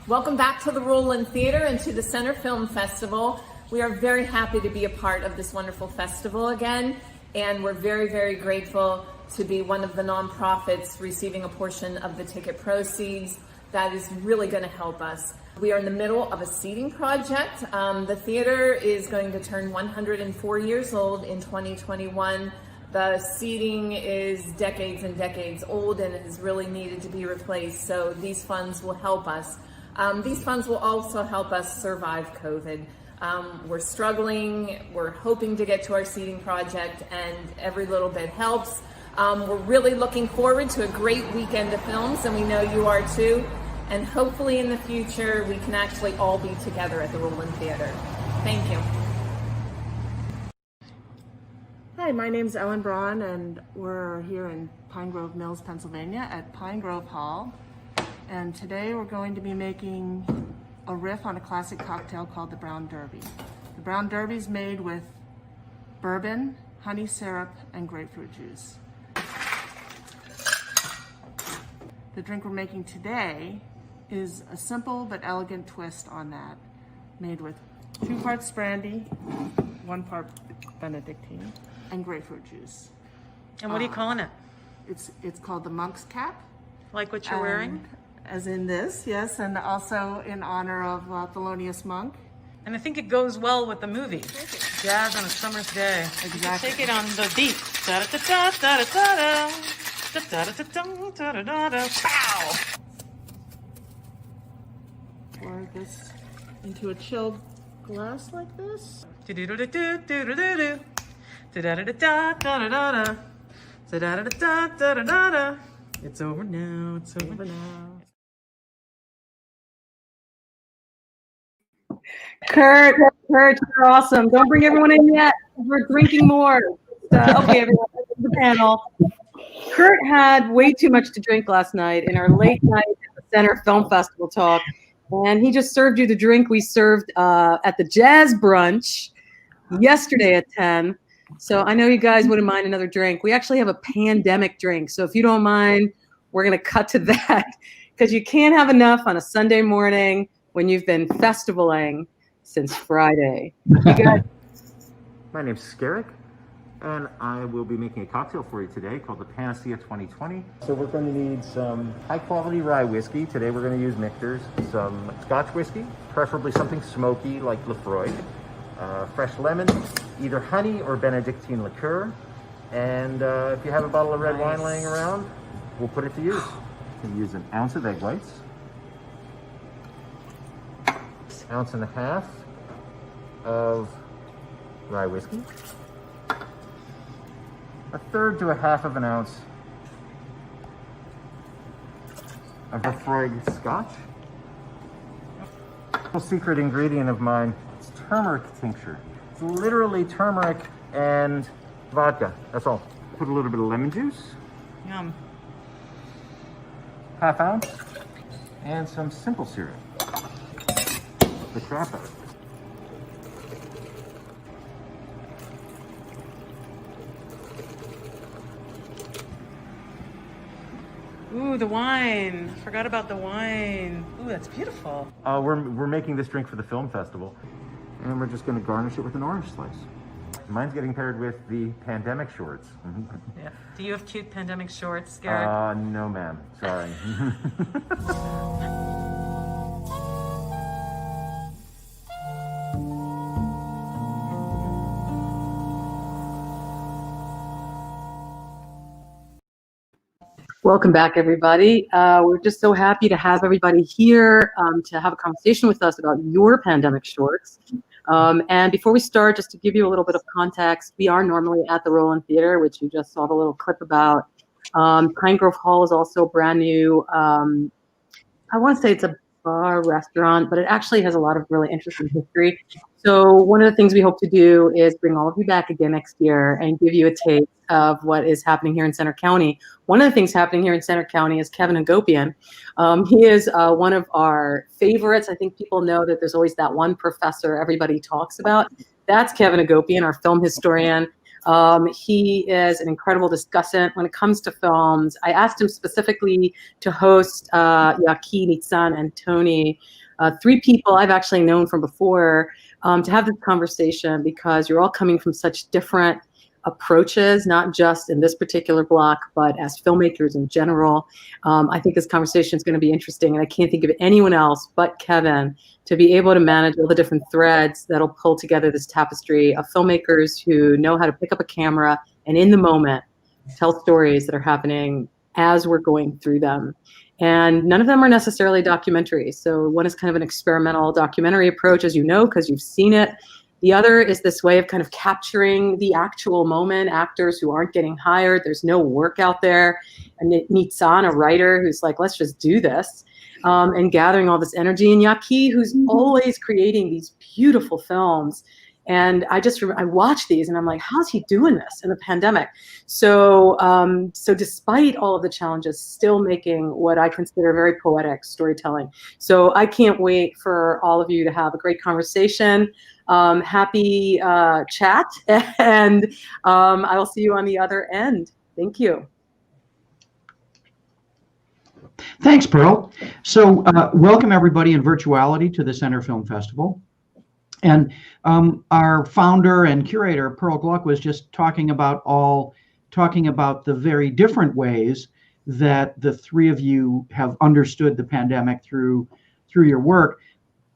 Welcome back to the Roland Theater and to the Center Film Festival. We are very happy to be a part of this wonderful festival again, and we're very, very grateful to be one of the nonprofits receiving a portion of the ticket proceeds. That is really going to help us. We are in the middle of a seating project. The theater is going to turn 104 years old in 2021. The seating is decades and decades old and it has really needed to be replaced, so these funds will help us. These funds will also help us survive COVID. We're struggling, we're hoping to get to our seating project, and every little bit helps. We're really looking forward to a great weekend of films, and we know you are too. And hopefully in the future, we can actually all be together at the Roland Theater. Thank you. Hi, my name's Ellen Braun, and we're here in Pine Grove Mills, Pennsylvania at Pine Grove Hall. And today we're going to be making a riff on a classic cocktail called the Brown Derby. The Brown Derby is made with bourbon, honey syrup, and grapefruit juice. The drink we're making today is a simple but elegant twist on that, made with 2 parts brandy, 1 part Benedictine, and grapefruit juice. And what are you calling it? It's called the Monk's Cap. Like what you're wearing? As in this, yes, and also in honor of Thelonious Monk. And I think it goes well with the movie. Jazz on a summer's day. Exactly. Take it on the beat. Da-da-da-da-da-da-da. Da-da-da-da-da-da-da-da. Pow! Pour this into a chilled glass like this. Do-do-do-do-do-do-do-do. Da-da-da-da-da-da-da-da. Da-da-da-da-da-da-da-da. It's over now, it's over now. Kurt, you're awesome. Don't bring everyone in yet. We're drinking more. Okay, everyone, the panel. Kurt had way too much to drink last night in our late night at the Center Film Festival talk, and he just served you the drink we served at the jazz brunch yesterday at 10. So I know you guys wouldn't mind another drink. We actually have a pandemic drink, so if you don't mind, we're going to cut to that because you can't have enough on a Sunday morning when you've been festivaling since Friday. You guys. My name's Skerrick, and I will be making a cocktail for you today called the Panacea 2020. So we're going to need some high-quality rye whiskey. Today we're going to use Michter's, some Scotch whiskey, preferably something smoky like Lefroy, fresh lemon, either honey or Benedictine liqueur, and if you have a bottle of red wine laying around, we'll put it to use. You can use an ounce of egg whites, 1.5 ounces of rye whiskey, 1/3 to 1/2 ounce of Lefroy Scotch. A secret ingredient of mine is turmeric tincture. It's literally turmeric and vodka. That's all. Put a little bit of lemon juice. Yum. 1/2 ounce, and some simple syrup. The crap out of it. Ooh, the wine. Forgot about the wine. Ooh, that's beautiful. We're making this drink for the film festival, and we're just going to garnish it with an orange slice. Mine's getting paired with the pandemic shorts. Yeah. Do you have cute pandemic shorts, Garrett? No, ma'am. Sorry. Welcome back, everybody. We're just so happy to have everybody here to have a conversation with us about your pandemic shorts. And before we start, just to give you a little bit of context, we are normally at the Roland Theater, which you just saw the little clip about. Pine Grove Hall is also brand new. I want to say it's a bar restaurant, but it actually has a lot of really interesting history. So one of the things we hope to do is bring all of you back again next year and give you a taste of what is happening here in Center County. One of the things happening here in Center County is Kevin Hagopian. He is one of our favorites. I think people know that there's always that one professor everybody talks about. That's Kevin Hagopian, our film historian. He is an incredible discussant when it comes to films. I asked him specifically to host Ya'Ke, Nitzan, and Tony, three people I've actually known from before, to have this conversation, because you're all coming from such different approaches, not just in this particular block, but as filmmakers in general. I think this conversation is going to be interesting, and I can't think of anyone else but Kevin to be able to manage all the different threads that'll pull together this tapestry of filmmakers who know how to pick up a camera and in the moment tell stories that are happening as we're going through them. And none of them are necessarily documentaries. So one is kind of an experimental documentary approach, as you know, because you've seen it. The other is this way of kind of capturing the actual moment, actors who aren't getting hired. There's no work out there. And Nitzan, a writer who's like, let's just do this, and gathering all this energy. And Ya'Ke, who's always creating these beautiful films. And I watch these and I'm like, how's he doing this in the pandemic? So, so despite all of the challenges, still making what I consider very poetic storytelling. So I can't wait for all of you to have a great conversation. Happy chat, and I will see you on the other end. Thank you. Thanks, Pearl. So welcome everybody in virtuality to the Center Film Festival. And our founder and curator, Pearl Gluck, was just talking about the very different ways that the three of you have understood the pandemic through your work.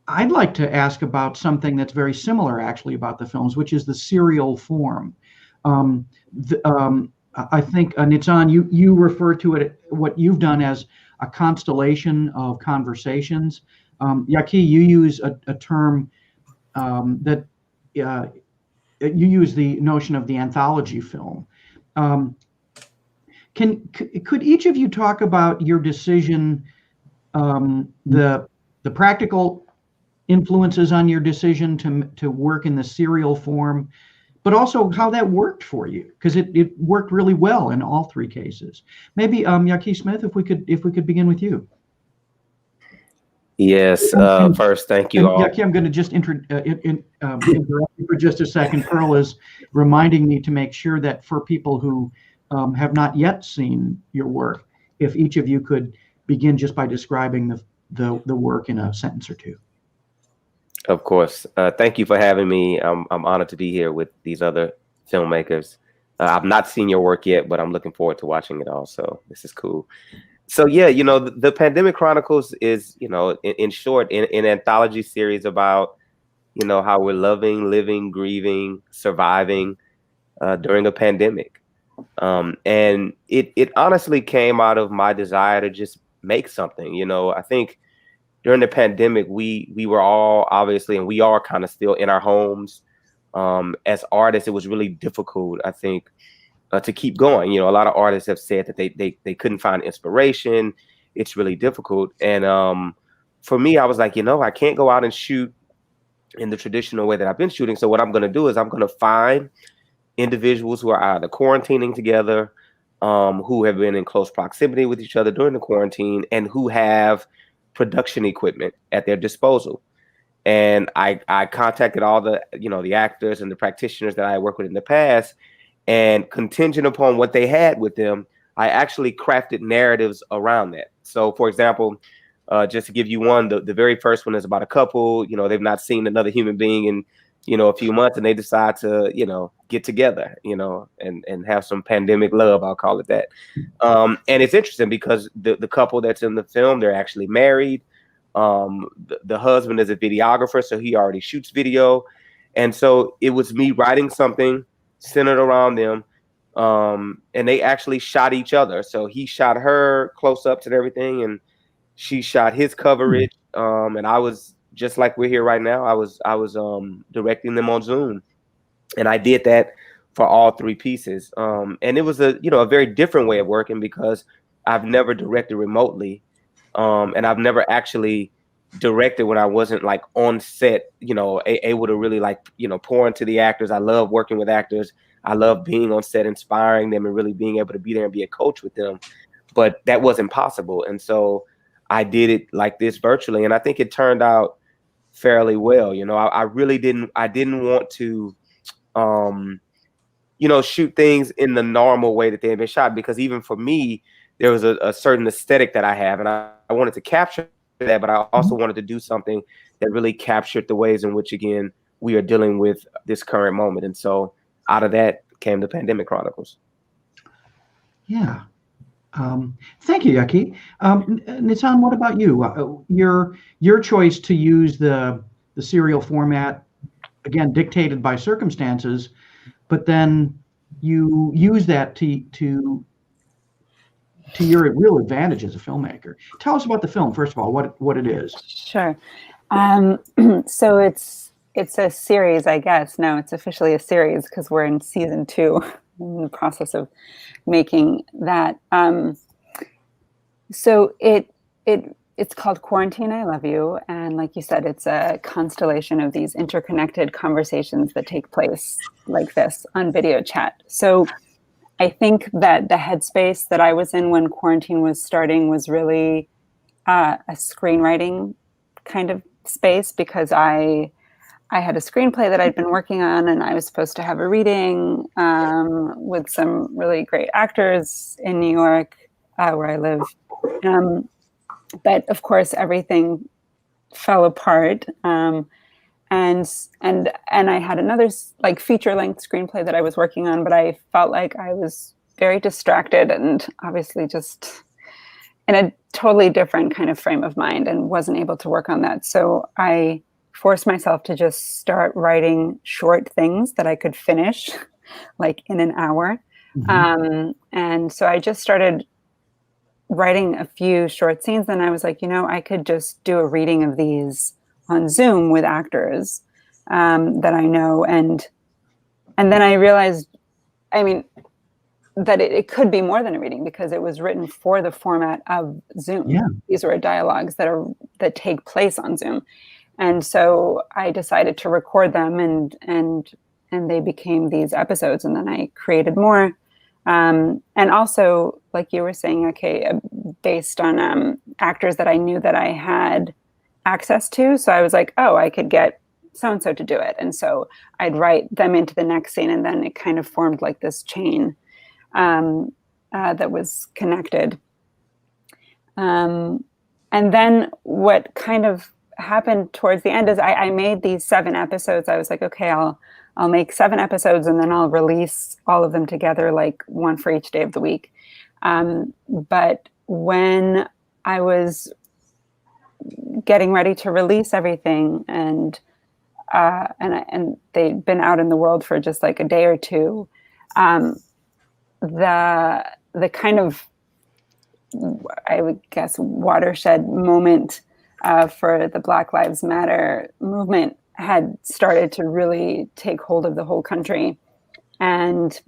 I'd like to ask about something that's very similar, actually, about the films, which is the serial form. I think, Nitzan, you refer to it, what you've done, as a constellation of conversations. Ya'Ke, you use a term that you use the notion of the anthology film. Could each of you talk about your decision, the practical influences on your decision to work in the serial form, but also how that worked for you, because it worked really well in all three cases. Maybe Ya'Ke Smith, if we could begin with you. Yes. First, thank you all. Ya'Ke, I'm going to just interrupt you for just a second. Pearl is reminding me to make sure that for people who have not yet seen your work, if each of you could begin just by describing the work in a sentence or two. Of course. Thank you for having me. I'm honored to be here with these other filmmakers. I've not seen your work yet, but I'm looking forward to watching it also. This is cool. So yeah, the Pandemic Chronicles is, in short, an anthology series about, how we're loving, living, grieving, surviving during a pandemic. And it honestly came out of my desire to just make something. I think during the pandemic, we were all obviously, and we are kind of still in our homes. As artists, it was really difficult, I think, to keep going. A lot of artists have said that they couldn't find inspiration. It's really difficult. And for me, I was like, I can't go out and shoot in the traditional way that I've been shooting. So what I'm going to do is I'm going to find individuals who are either quarantining together, who have been in close proximity with each other during the quarantine, and who have production equipment at their disposal. And I contacted all the, the actors and the practitioners that I worked with in the past, and contingent upon what they had with them, I actually crafted narratives around that. So for example, just to give you one, the very first one is about a couple, they've not seen another human being in, a few months, and they decide to, get together, and have some pandemic love, I'll call it that. And it's interesting because the couple that's in the film, they're actually married. The husband is a videographer, so he already shoots video. And so it was me writing something centered around them. And they actually shot each other. So he shot her close ups and everything, and she shot his coverage. And I was, just like we're here right now, I was directing them on Zoom. And I did that for all three pieces. And it was a very different way of working, because I've never directed remotely. And I've never actually directed when I wasn't like on set, able to really pour into the actors. I love working with actors. I love being on set, inspiring them, and really being able to be there and be a coach with them. But that wasn't possible. And so I did it like this virtually. And I think it turned out fairly well. I really didn't want to shoot things in the normal way that they had been shot. Because even for me, there was a certain aesthetic that I have, and I wanted to capture that, but I also wanted to do something that really captured the ways in which, again, we are dealing with this current moment. And so out of that came the Pandemic Chronicles. Yeah. Thank you, Ya'Ke. Nitzan, what about you? Your choice to use the serial format, again, dictated by circumstances, but then you use that to your real advantage as a filmmaker. Tell us about the film, first of all, what it is. Sure. So it's a series, I guess. No, it's officially a series because we're in season 2, in the process of making that. So it's called Quarantine, I Love You. And like you said, it's a constellation of these interconnected conversations that take place like this on video chat. So I think that the headspace that I was in when quarantine was starting was really a screenwriting kind of space, because I had a screenplay that I'd been working on, and I was supposed to have a reading with some really great actors in New York, where I live. But of course, everything fell apart. And I had another like feature-length screenplay that I was working on, but I felt like I was very distracted and obviously just in a totally different kind of frame of mind, and wasn't able to work on that. So I forced myself to just start writing short things that I could finish like in an hour. And so I just started writing a few short scenes, and I was like, I could just do a reading of these on Zoom with actors that I know. And then I realized, that it could be more than a reading, because it was written for the format of Zoom. Yeah. These were dialogues that take place on Zoom. And so I decided to record them, and they became these episodes, and then I created more. And also, like you were saying, okay, based on actors that I knew that I had access to. So I was like, oh, I could get so-and-so to do it. And so I'd write them into the next scene, and then it kind of formed like this chain that was connected. And then what kind of happened towards the end is I made these 7 episodes. I was like, okay, I'll make 7 episodes, and then I'll release all of them together, like one for each day of the week. But when I was getting ready to release everything, and they'd been out in the world for just like a day or two, the kind of, I would guess, watershed moment for the Black Lives Matter movement had started to really take hold of the whole country. And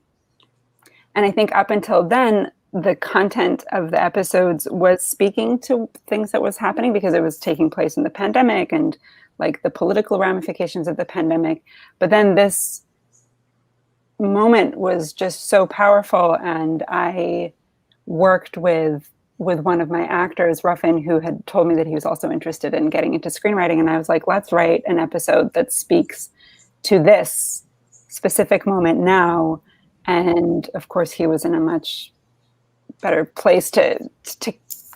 I think up until then, the content of the episodes was speaking to things that was happening, because it was taking place in the pandemic and like the political ramifications of the pandemic. But then this moment was just so powerful, and I worked with one of my actors, Ruffin, who had told me that he was also interested in getting into screenwriting. And I was like, let's write an episode that speaks to this specific moment now. And of course, he was in a much better place to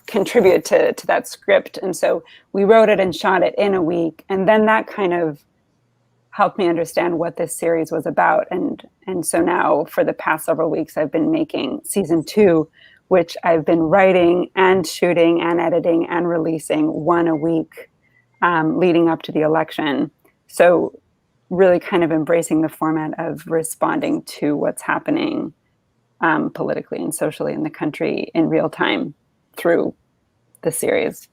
contribute to that script. And so we wrote it and shot it in a week. And then that kind of helped me understand what this series was about. And so now for the past several weeks, I've been making season 2, which I've been writing and shooting and editing and releasing one a week leading up to the election. So really kind of embracing the format of responding to what's happening politically and socially in the country in real time through the series.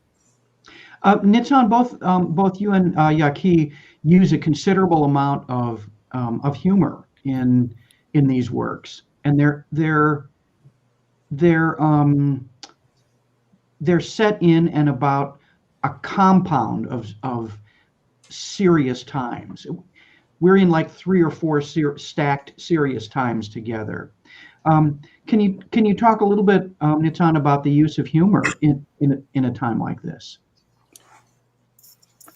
Nitzan, both you and Ya'Ke use a considerable amount of humor in these works, and they're set in and about a compound of serious times. We're in like 3 or 4 stacked serious times together. Can you talk a little bit, Nitzan, about the use of humor in a time like this?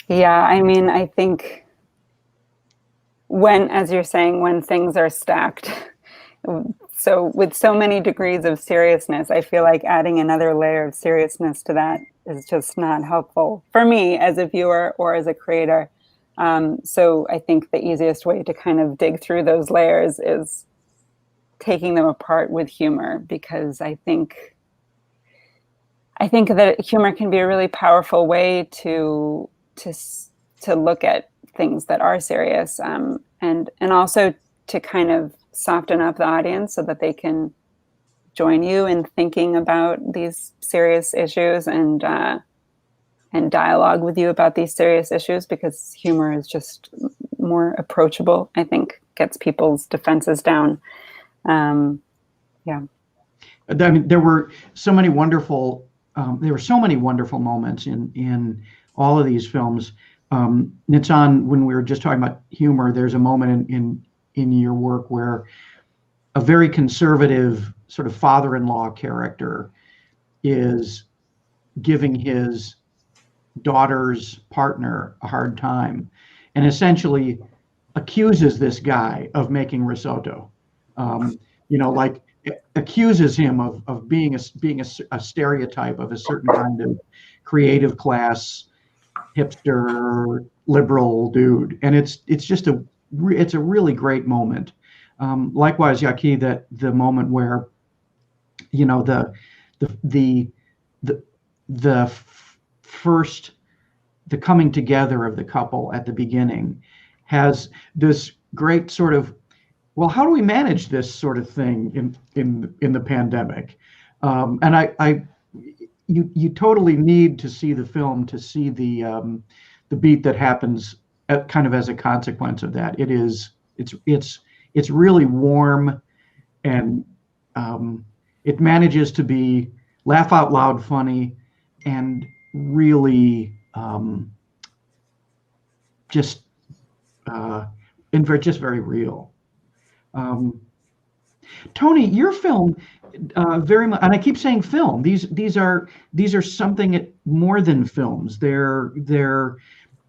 Yeah, I think as you're saying, when things are stacked, So with so many degrees of seriousness, I feel like adding another layer of seriousness to that is just not helpful for me as a viewer or as a creator. So I think the easiest way to kind of dig through those layers is taking them apart with humor, because I think that humor can be a really powerful way to look at things that are serious, and also to kind of soften up the audience so that they can join you in thinking about these serious issues and dialogue with you about these serious issues, because humor is just more approachable. I think gets people's defenses down. Yeah. I mean, there were so many wonderful moments in all of these films. Nitzan, when we were just talking about humor, there's a moment in your work where a very conservative sort of father-in-law character is giving his daughter's partner a hard time and essentially accuses this guy of making risotto. Like accuses him of being a stereotype of a certain kind of creative class, hipster, liberal dude. And it's just a really great moment. Likewise, Ya'Ke, that the moment where, the coming together of the couple at the beginning has this great sort of, well, how do we manage this sort of thing in the pandemic? And you totally need to see the film to see the beat that happens kind of as a consequence of that. It's really warm, and it manages to be laugh out loud funny and really just very real. Tony, your film very much, and I keep saying film. These are something more than films. They're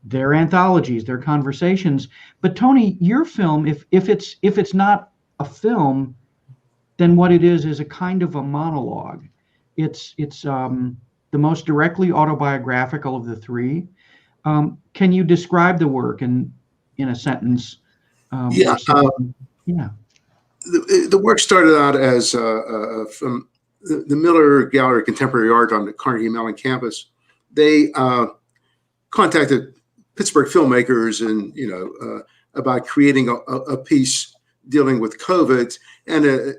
anthologies. They're conversations. But Tony, your film, if it's not a film, then what it is a kind of a monologue. It's the most directly autobiographical of the three. Can you describe the work in a sentence? Yeah. The work started out as from the Miller Gallery of Contemporary Art on the Carnegie Mellon campus. They contacted Pittsburgh filmmakers and about creating a piece dealing with COVID, and it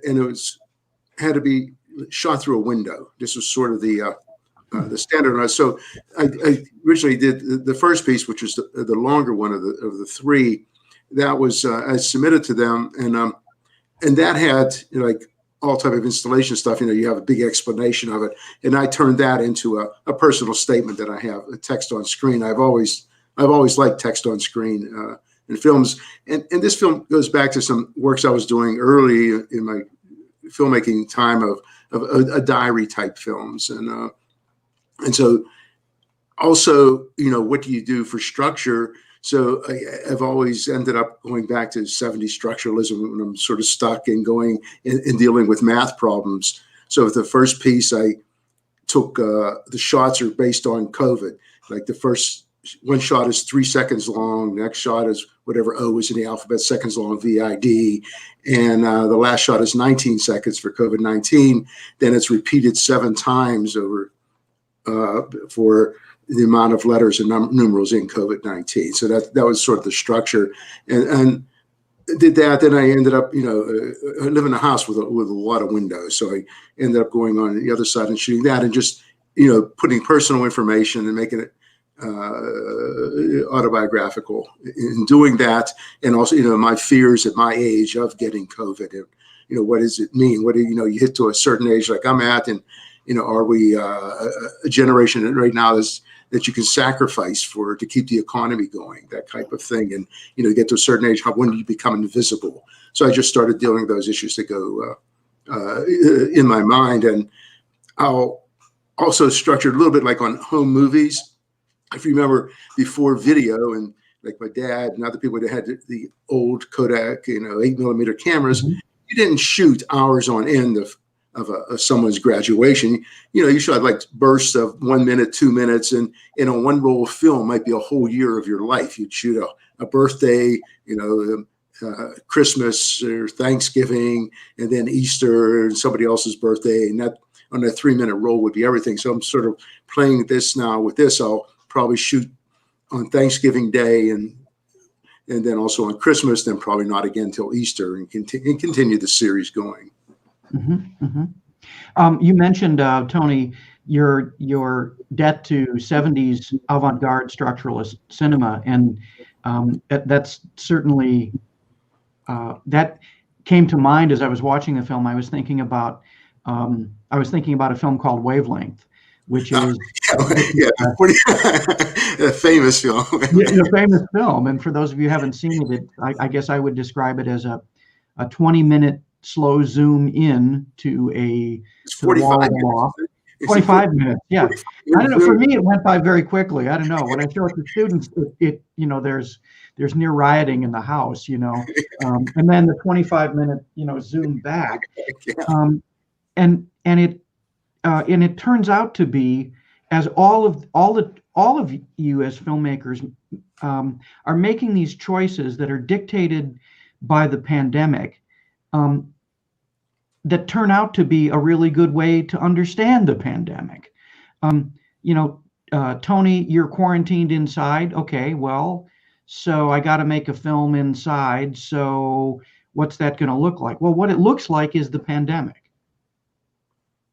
had to be shot through a window. This was sort of the standard. So I originally did the first piece, which was the longer one of the three. That was I submitted to them, and that had like all type of installation stuff. You have a big explanation of it, and I turned that into a personal statement that I have, a text on screen. I've always liked text on screen in films, and this film goes back to some works I was doing early in my filmmaking time of a diary type films, and so also what do you do for structure? So I've always ended up going back to 70s structuralism when I'm sort of stuck and going and dealing with math problems. So the first piece I took, the shots are based on COVID. Like the first one shot is 3 seconds long. The next shot is whatever O is in the alphabet, seconds long, VID. And the last shot is 19 seconds for COVID-19. Then it's repeated 7 times over for the amount of letters and numerals in COVID-19. So that was sort of the structure, and did that. Then I ended up, I live in a house with a lot of windows. So I ended up going on the other side and shooting that, and just, putting personal information and making it autobiographical in doing that. And also, my fears at my age of getting COVID, and, what does it mean? What do you hit to a certain age like I'm at, and, are we a generation right now that you can sacrifice to keep the economy going, that type of thing. And, get to a certain age, when do you become invisible? So I just started dealing with those issues that go in my mind. And I'll also structured a little bit like on home movies. If you remember before video, and like my dad and other people that had the old Kodak, 8mm cameras, you didn't shoot hours on end of someone's graduation. You shot like bursts of 1 minute, 2 minutes, and on one roll of film might be a whole year of your life. You'd shoot a birthday, Christmas or Thanksgiving, and then Easter and somebody else's birthday, and that on a 3-minute roll would be everything. So I'm sort of playing this now with this. I'll probably shoot on Thanksgiving Day and then also on Christmas, then probably not again till Easter, and continue the series going. Mm-hmm, mm-hmm. You mentioned, Tony, your debt to 70s avant-garde structuralist cinema, and that's certainly that came to mind as I was watching the film. I was thinking about a film called Wavelength, which is a famous film. A famous film, and for those of you who haven't seen it, I guess I would describe it as a 20-minute slow zoom in to it's 45 minutes. 25 minutes, yeah. I don't know. For me, it went by very quickly. I don't know. When I show it to students, there's near rioting in the house, and then the 25-minute, zoom back, and it turns out to be, as all of you as filmmakers are making these choices that are dictated by the pandemic, that turn out to be a really good way to understand the pandemic. Tony, you're quarantined inside. Okay, well, so I got to make a film inside. So what's that going to look like? Well, what it looks like is the pandemic.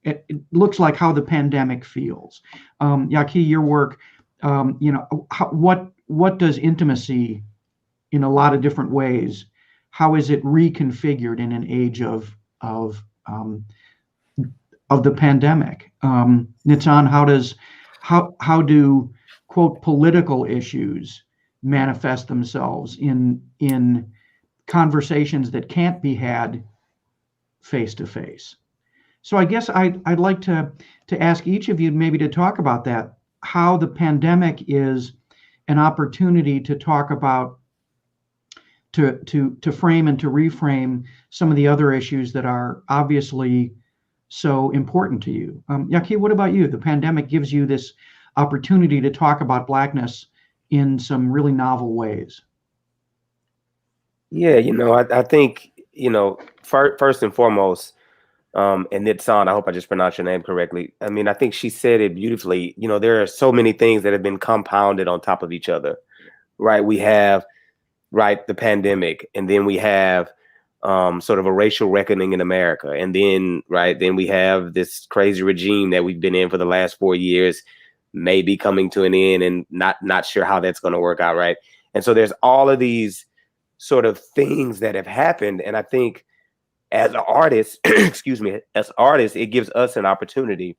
It looks like how the pandemic feels. Ya'Ke, your work, what does intimacy, in a lot of different ways, how is it reconfigured in an age of the pandemic? Nitzan, how do quote political issues manifest themselves in conversations that can't be had face to face? So I guess I'd like to ask each of you maybe to talk about that, how the pandemic is an opportunity to talk about, to frame and to reframe some of the other issues that are obviously so important to you. Ya'Ke, what about you? The pandemic gives you this opportunity to talk about Blackness in some really novel ways. Yeah, I think, first and foremost, and Nitzan, I hope I just pronounced your name correctly. I mean, I think she said it beautifully. There are so many things that have been compounded on top of each other, right? We have, the pandemic, and then we have sort of a racial reckoning in America. And then, then we have this crazy regime that we've been in for the last 4 years, maybe coming to an end, and not sure how that's going to work out, right? And so there's all of these sort of things that have happened. And I think as artists, as artists, it gives us an opportunity.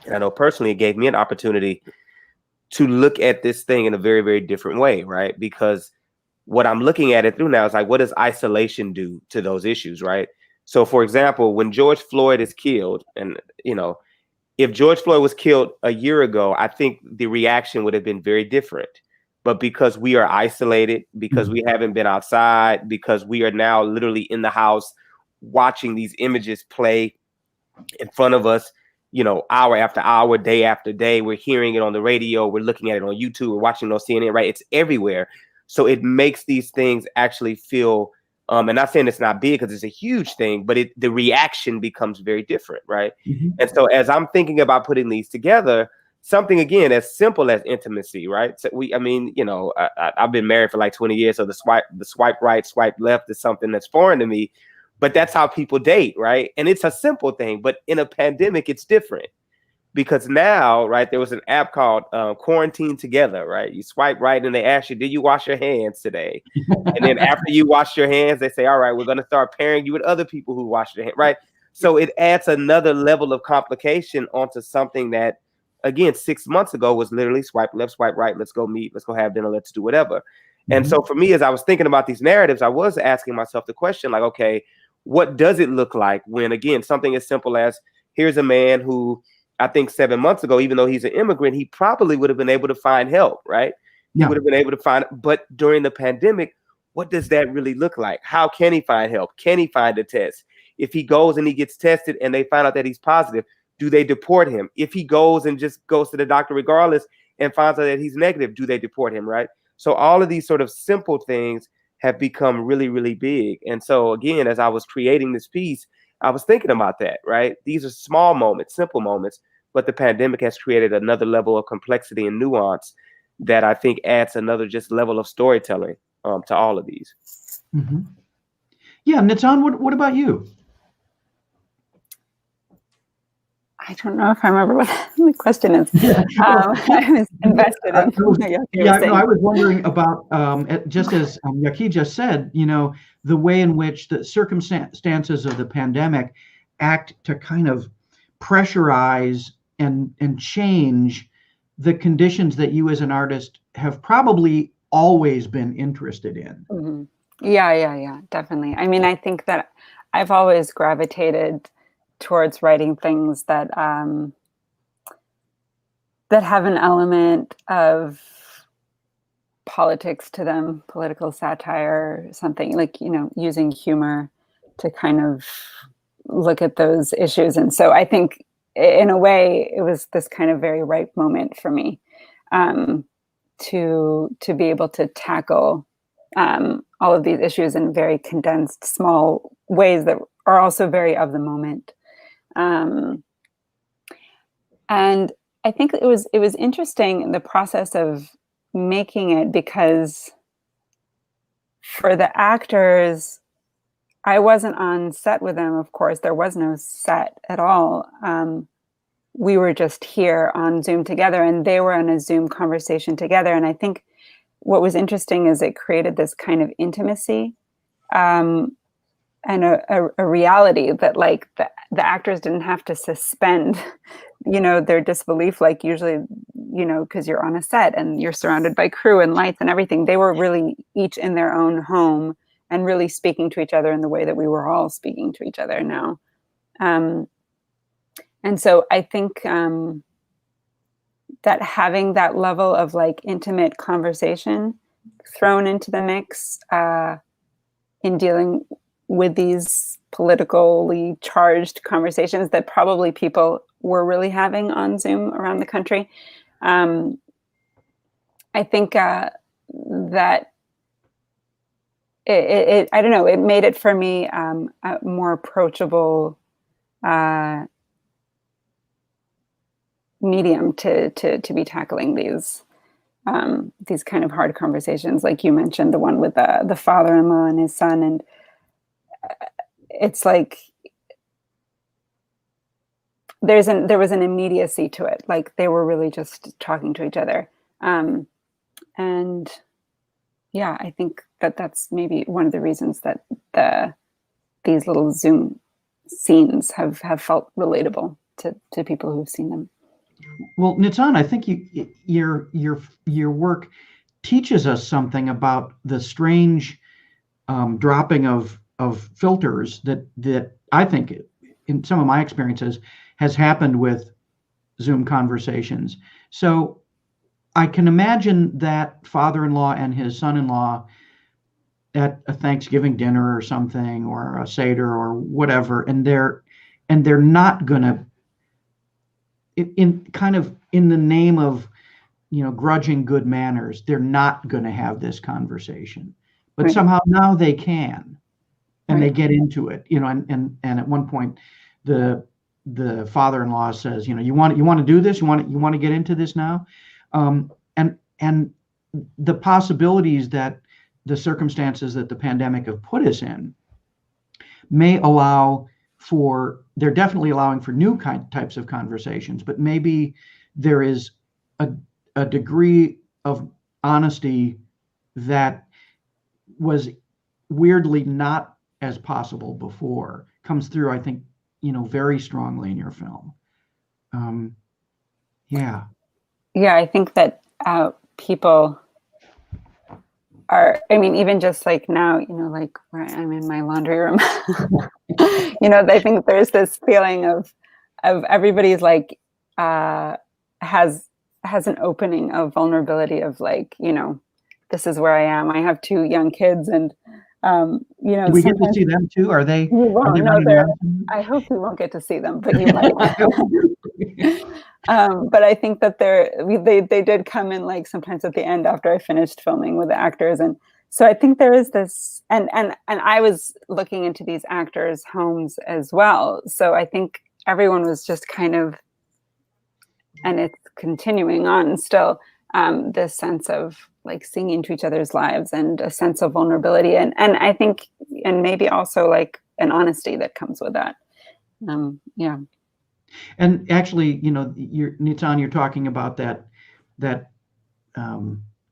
And I know personally, it gave me an opportunity to look at this thing in a very, very different way, right? Because what I'm looking at it through now is like, what does isolation do to those issues, right? So, for example, when George Floyd is killed, and, if George Floyd was killed a year ago, I think the reaction would have been very different. But because we are isolated, because we haven't been outside, because we are now literally in the house watching these images play in front of us, hour after hour, day after day, we're hearing it on the radio, we're looking at it on YouTube, we're watching it on CNN, right? It's everywhere. So it makes these things actually feel, and not saying it's not big because it's a huge thing, but the reaction becomes very different, right? Mm-hmm. And so as I'm thinking about putting these together, something again as simple as intimacy, right? So I've been married for like 20 years, so the swipe right, swipe left is something that's foreign to me, but that's how people date, right? And it's a simple thing, but in a pandemic, it's different. Because now, there was an app called Quarantine Together, right? You swipe right and they ask you, did you wash your hands today? And then after you wash your hands, they say, all right, we're going to start pairing you with other people who wash their hands, right? So it adds another level of complication onto something that, again, 6 months ago was literally swipe left, swipe right, let's go meet, let's go have dinner, let's do whatever. Mm-hmm. And so for me, as I was thinking about these narratives, I was asking myself the question, like, okay, what does it look like when, again, something as simple as, here's a man who, I think 7 months ago, even though he's an immigrant, he probably would have been able to find help, right? Yeah. He would have been able to find, but during the pandemic, what does that really look like? How can he find help? Can he find a test? If he goes and he gets tested and they find out that he's positive, do they deport him? If he goes and just goes to the doctor regardless and finds out that he's negative, do they deport him, right? So all of these sort of simple things have become really, really big. And so again, as I was creating this piece, I was thinking about that, right? These are small moments, simple moments, but the pandemic has created another level of complexity and nuance that I think adds another just level of storytelling to all of these. Mm-hmm. Yeah, Nitzan, what about you? I don't know if I remember what the question is. I was invested in I was wondering about, just as Ya'Ke just said, the way in which the circumstances of the pandemic act to kind of pressurize and change the conditions that you as an artist have probably always been interested in. Mm-hmm. Yeah, definitely. I mean, I think that I've always gravitated towards writing things that that have an element of politics to them, political satire, something like, using humor to kind of look at those issues. And so I think in a way it was this kind of very ripe moment for me to be able to tackle all of these issues in very condensed, small ways that are also very of the moment. And I think it was interesting, the process of making it, because for the actors, I wasn't on set with them, of course. There was no set at all. We were just here on Zoom together, and they were on a Zoom conversation together. And I think what was interesting is it created this kind of intimacy and a reality that, like, the actors didn't have to suspend, their disbelief, like usually, because you're on a set and you're surrounded by crew and lights and everything. They were really each in their own home and really speaking to each other in the way that we were all speaking to each other now. And so I think that having that level of like intimate conversation thrown into the mix in dealing with these politically charged conversations that probably people were really having on Zoom around the country. I think that it I don't know, it made it for me a more approachable medium to be tackling these kind of hard conversations, like you mentioned, the one with the father-in-law and his son, and it's like there was an immediacy to it, like they were really just talking to each other, and yeah, I think that's maybe one of the reasons that these little Zoom scenes have felt relatable to people who've seen them. Well, Nitzan, I think your work teaches us something about the strange dropping of filters that I think, in some of my experiences, has happened with Zoom conversations. So I can imagine that father-in-law and his son-in-law at a Thanksgiving dinner or something, or a Seder or whatever, and they're not gonna, in the name of grudging good manners, they're not going to have this conversation, but right. Somehow now they can, and right. They get into it, and at one point the father-in-law says, you want to do this, you want to get into this now, and the possibilities that the circumstances that the pandemic have put us in may allow for, they're definitely allowing for new types of conversations, but maybe there is a degree of honesty that was weirdly not as possible before, comes through, I think, very strongly in your film. Yeah, I think that people are, even just like now, like where I'm in my laundry room, I think there's this feeling of everybody's like, has an opening of vulnerability of like, this is where I am. I have 2 young kids, and you know, Do we get to see them too? Are they? you won't Are they know running around? I hope you won't get to see them, but you might. But I think that they did come in like sometimes at the end after I finished filming with the actors, and so I think there is this, and I was looking into these actors' homes as well. So I think everyone was just kind of, and it's continuing on still, this sense of like seeing into each other's lives and a sense of vulnerability, and I think, and maybe also like an honesty that comes with that. Yeah. And actually, you know, Nitzan, you're talking about that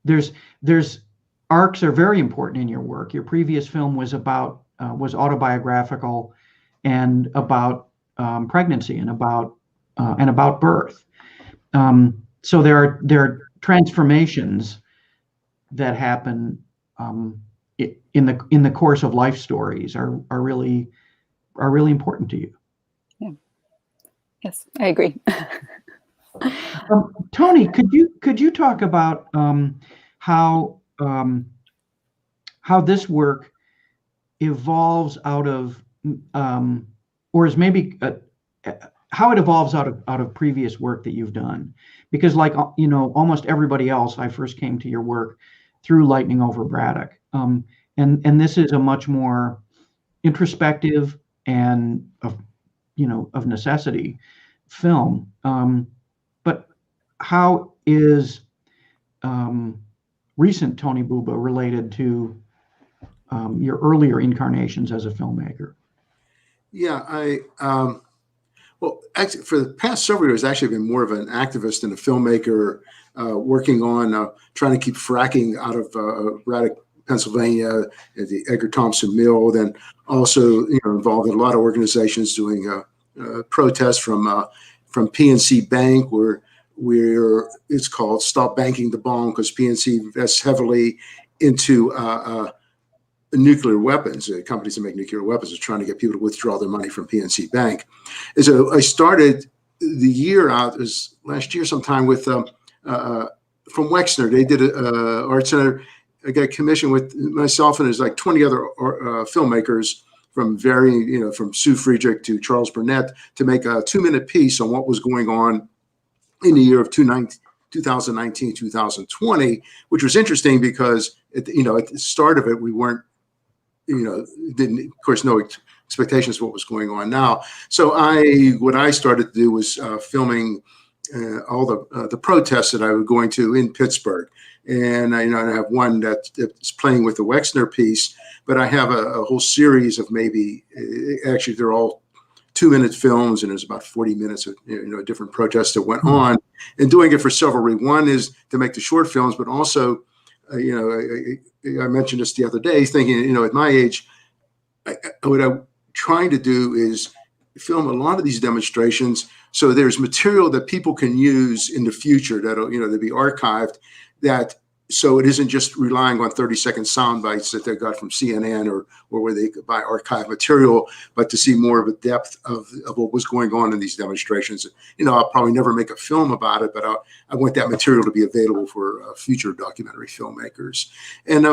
there's arcs are very important in your work. Your previous film was about was autobiographical and about pregnancy and about birth. So there are transformations that happen in the course of life stories are really important to you. Yes, I agree. Tony, could you talk about how this work evolves out of, or is maybe how it evolves out of previous work that you've done? Because, like, you know, almost everybody else, I first came to your work through Lightning Over Braddock, and this is a much more introspective and of necessity film. But how is recent Tony Buba related to your earlier incarnations as a filmmaker? Yeah, well, actually, for the past several years, I've actually been more of an activist and a filmmaker, working on trying to keep fracking out of Braddock, Pennsylvania, at the Edgar Thompson Mill. Then also, involved in a lot of organizations doing protests from PNC Bank, where it's called Stop Banking the Bomb, because PNC invests heavily into nuclear weapons. Companies that make nuclear weapons are trying to get people to withdraw their money from PNC Bank. And so I started the year out, as last year sometime, with from Wexner. They did a art center. I got a commission with myself and there's like 20 other filmmakers from varying, from Sue Friedrich to Charles Burnett, to make a 2-minute piece on what was going on in the year of 2019, 2020, which was interesting because at the start of it, we weren't, didn't, of course, no expectations of what was going on now. So what I started to do was filming all the protests that I was going to in Pittsburgh. And I have one that's playing with the Wexner piece, but I have a whole series of maybe, actually they're all 2-minute films, and there's about 40 minutes of different protests that went on, and doing it for several reasons. One is to make the short films, but also, I mentioned this the other day, thinking, at my age, what I'm trying to do is film a lot of these demonstrations, so there's material that people can use in the future that'll, they'll be archived, so it isn't just relying on 30-second sound bites that they got from CNN or where they could buy archive material, but to see more of a depth of what was going on in these demonstrations. I'll probably never make a film about it, but I want that material to be available for future documentary filmmakers. And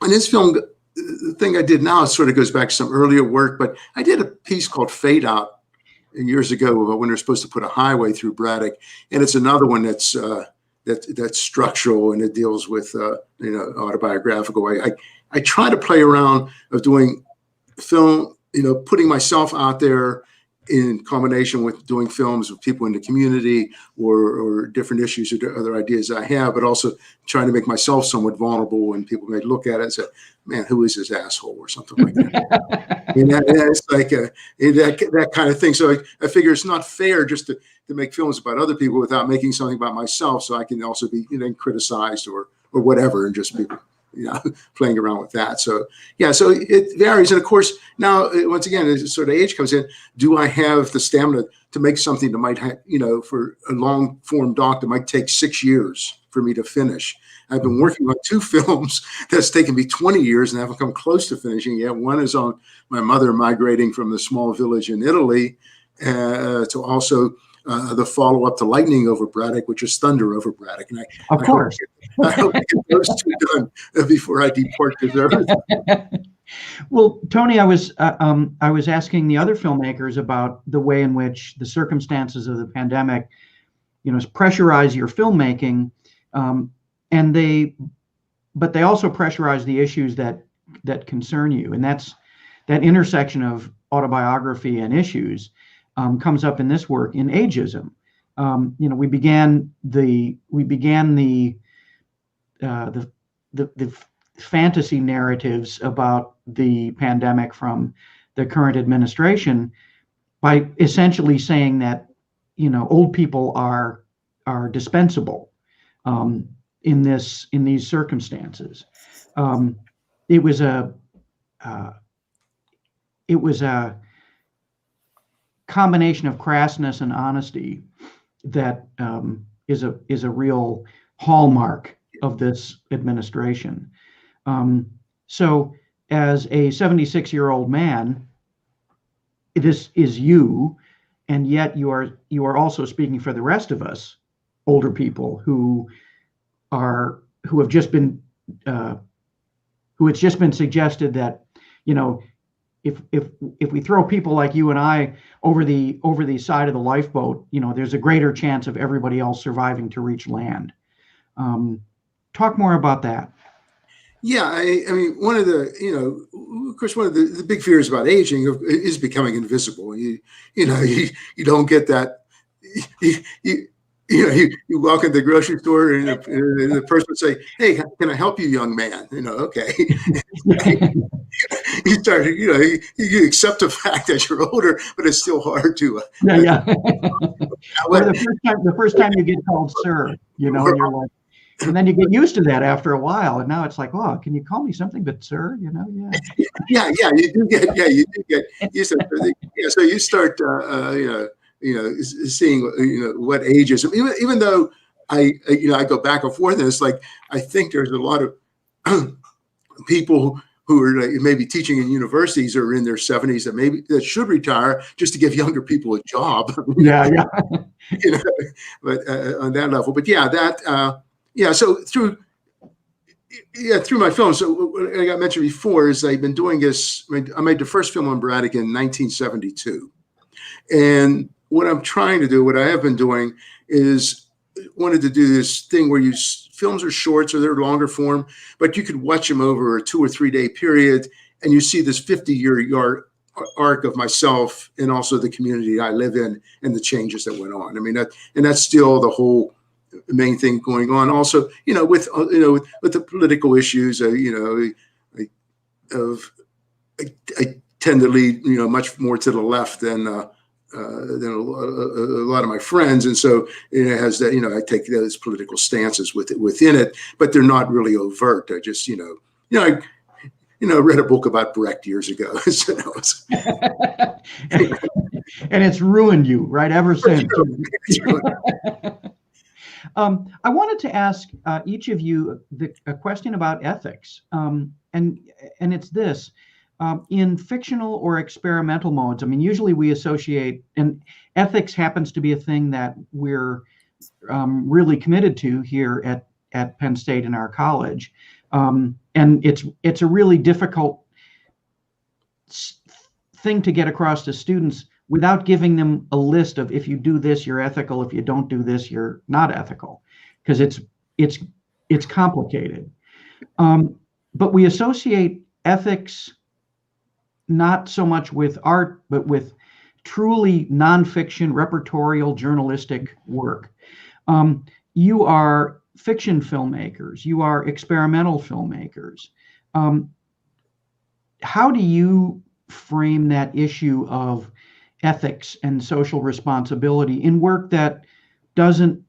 this film, the thing I did now sort of goes back to some earlier work, but I did a piece called Fade Out years ago when they're supposed to put a highway through Braddock, and it's another one that's structural, and it deals with autobiographical. I try to play around of doing film, putting myself out there in combination with doing films with people in the community or different issues or other ideas I have, but also trying to make myself somewhat vulnerable, and people may look at it and say, man, who is this asshole, or something like that. And it's like that kind of thing. So I figure it's not fair just to make films about other people without making something about myself, so I can also be criticized or whatever, and just be playing around with that. So yeah, so it varies. And of course, now once again, as sort of age comes in, do I have the stamina to make something that might have, for a long form doc that might take 6 years for me to finish? I've been working on 2 films that's taken me 20 years and haven't come close to finishing yet. One is on my mother migrating from the small village in Italy to also the follow-up to Lightning Over Braddock, which is Thunder Over Braddock. And Of course. I hope to get those two done before I depart this earth. Well, Tony, I was asking the other filmmakers about the way in which the circumstances of the pandemic, pressurize your filmmaking, but they also pressurize the issues that concern you, and that's that intersection of autobiography and issues comes up in this work in ageism. We began the fantasy narratives about the pandemic from the current administration by essentially saying that old people are dispensable in these circumstances. It was a combination of crassness and honesty that is a real hallmark of this administration. So as a 76-year-old man, this is you, and yet you are also speaking for the rest of us, older people who it's just been suggested that if we throw people like you and I over the side of the lifeboat, there's a greater chance of everybody else surviving to reach land. Talk more about that. Yeah, I mean, one of the, of course, one of the big fears about aging is becoming invisible. You don't get that. You walk in the grocery store and the person would say, "Hey, can I help you, young man?" Okay. You start, you accept the fact that you're older, but it's still hard to. Yeah. Or the first time you get called sir, and you're like. And then you get used to that after a while, and now it's like, oh, can you call me something but sir? Yeah, you do get used to it. Yeah, so you start, seeing, what ages. Even though I go back and forth, and it's like I think there's a lot of people who are maybe teaching in universities or in their 70s that should retire just to give younger people a job. Yeah. But on that level, but yeah, that. Yeah, so through my film, so what I got mentioned before is I've been doing this. I made the first film on Braddock in 1972, and what I'm trying to do, what I have been doing, is wanted to do this thing where films are short, so they're longer form, but you could watch them over a 2 or 3 day period, and you see this 50-year arc of myself and also the community I live in and the changes that went on. I mean, that's still the whole main thing going on. Also, with the political issues, I tend to lead, much more to the left than a lot of my friends, and so it has that. I take those political stances within it, but they're not really overt. I just, I read a book about Brecht years ago. So and it's ruined you, right, ever since. I wanted to ask each of you a question about ethics, and it's this: in fictional or experimental modes. I mean, usually we associate, and ethics happens to be a thing that we're really committed to here at Penn State in our college, and it's a really difficult thing to get across to students without giving them a list of, if you do this, you're ethical. If you don't do this, you're not ethical, because it's complicated. But we associate ethics not so much with art, but with truly nonfiction, repertorial, journalistic work. You are fiction filmmakers. You are experimental filmmakers. How do you frame that issue of ethics and social responsibility in work that doesn't,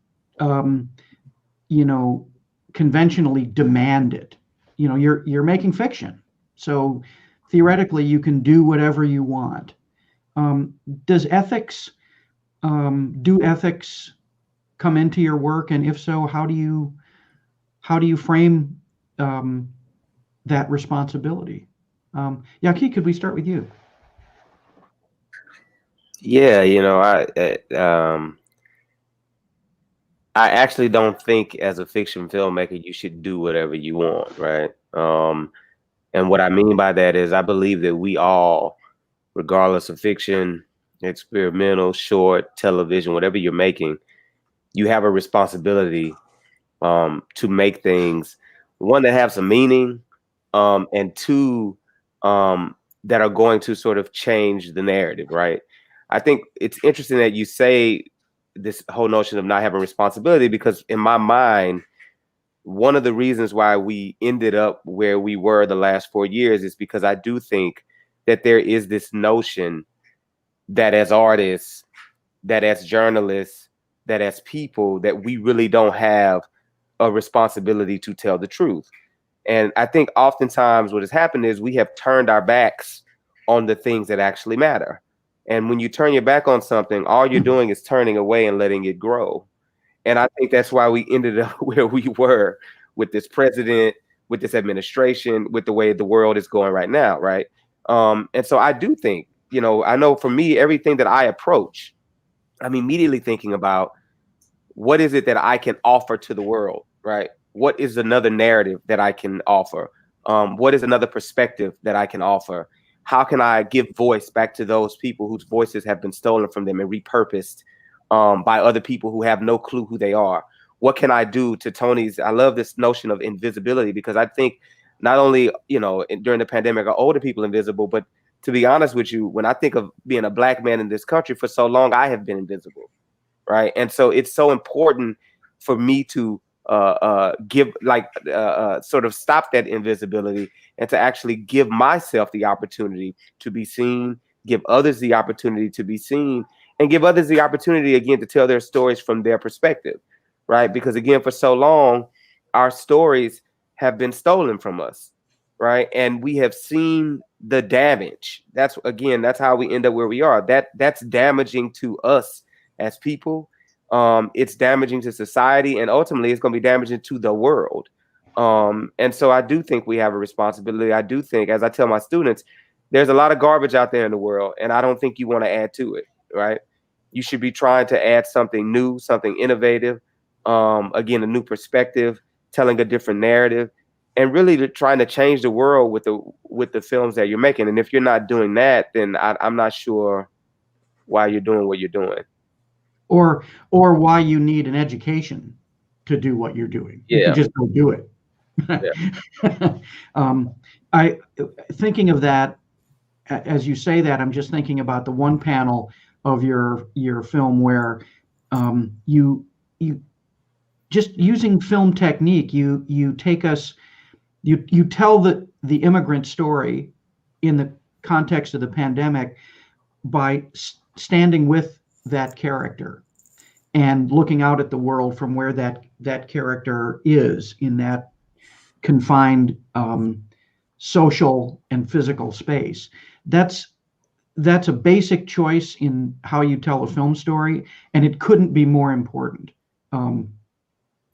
conventionally demand it? You're making fiction, so theoretically you can do whatever you want. Does ethics, do ethics come into your work, and if so, how do you frame that responsibility? Ya'Ke, could we start with you? Yeah, I actually don't think as a fiction filmmaker you should do whatever you want, right? And what I mean by that is I believe that we all, regardless of fiction, experimental, short, television, whatever you're making, you have a responsibility to make things, one, that have some meaning, and two, that are going to sort of change the narrative, right? I think it's interesting that you say this whole notion of not having responsibility, because in my mind, one of the reasons why we ended up where we were the last 4 years is because I do think that there is this notion that as artists, that as journalists, that as people, that we really don't have a responsibility to tell the truth. And I think oftentimes what has happened is we have turned our backs on the things that actually matter. And when you turn your back on something, all you're doing is turning away and letting it grow. And I think that's why we ended up where we were with this president, with this administration, with the way the world is going right now, right? And so I do think, I know for me, everything that I approach, I'm immediately thinking about what is it that I can offer to the world, right? What is another narrative that I can offer? What is another perspective that I can offer? How can I give voice back to those people whose voices have been stolen from them and repurposed by other people who have no clue who they are? What can I do to Tony's? I love this notion of invisibility, because I think not only, during the pandemic are older people invisible, but to be honest with you, when I think of being a Black man in this country, for so long, I have been invisible, right? And so it's so important for me to sort of stop that invisibility and to actually give myself the opportunity to be seen, give others the opportunity to be seen, and give others the opportunity, again, to tell their stories from their perspective, right? Because again, for so long, our stories have been stolen from us, right? And we have seen the damage. That's how we end up where we are. That's damaging to us as people. It's damaging to society, and ultimately it's going to be damaging to the world. And so I do think we have a responsibility. I do think, as I tell my students, there's a lot of garbage out there in the world, and I don't think you want to add to it, right? You should be trying to add something new, something innovative, again, a new perspective, telling a different narrative, and really trying to change the world with the films that you're making. And if you're not doing that, then I'm not sure why you're doing what you're doing. Or why you need an education to do what you're doing. Yeah. You can just go do it. Yeah. Thinking of that, as you say that, I'm just thinking about the one panel of your film where you just using film technique, you take us, you tell the immigrant story in the context of the pandemic by standing with that character and looking out at the world from where that character is in that confined social and physical space. That's a basic choice in how you tell a film story, and it couldn't be more important